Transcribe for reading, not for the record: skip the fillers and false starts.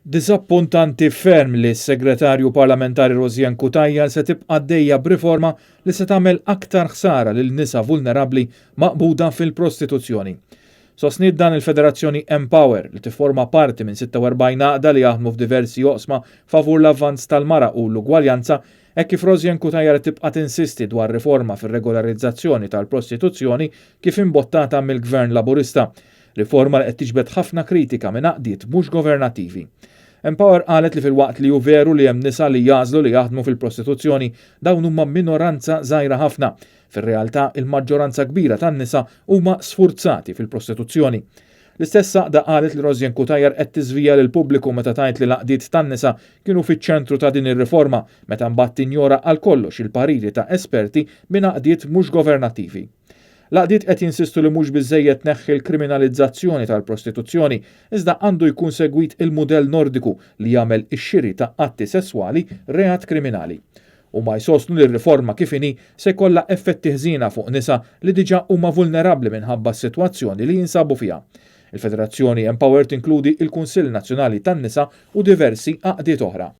Disappuntanti ferm li s-Segretarju Parlamentari Rosjan Cutajar se tibqa' għaddejja b'riforma li se tagħmel aktar ħsara lil nisa vulnerabbli maqbuda fil-prostituzzjoni. Sostniet dan il-Federazzjoni Empower li tifforma parti minn 46 għaqda li jaħdmu f'diversi joqsma favur l-avvanz tal-mara u l-ugwaljanza hekk kif Rosjan Cutajar tibqa' tinsisti dwar riforma fir-regolarizzazzjoni tal-prostituzzjoni kif imbottata mill-Gvern Laburista. Riforma li qed tiġbed ħafna kritika minn għaqdiet mhux governattivi. Empower qalet li fil-waqt li hu veru li hemm nisa li jażlu li jaħdmu fil-prostituzzjoni dawn huma minoranza żgħira ħafna. Fir-realtà il-maġġoranza kbira tan-nisa huma sfurzati fil-prostituzzjoni. L-istess saqda qalet li Rosjan Cutajar qed tiżvija lil pubbliku meta tgħid li l-għaqdiet tan-nisa kienu fiċ-ċentru ta' din ir-riforma meta mbagħad tinjora għal kollox il-pariri ta' esperti minn għaqdiet mhux governattivi. L-għaqdiet qed jinsistu li mhux biżżejjed tneħħi l-kriminalizzazzjoni tal-prostituzzjoni, iżda għandu jkun segwit il-mudell nordiku li jagħmel ix-xiri ta' atti sesswali reat kriminali. U ma jsostnu li r-riforma kif inhi se jkollha effetti ħżiena fuq nisa li diġà huma vulnerabbli minħabba s-sitwazzjoni li jinsabu fiha. Il-Federazzjoni Empower tinkludi il-Kunsill Nazzjonali tan-Nisa u diversi għaqdiet oħra.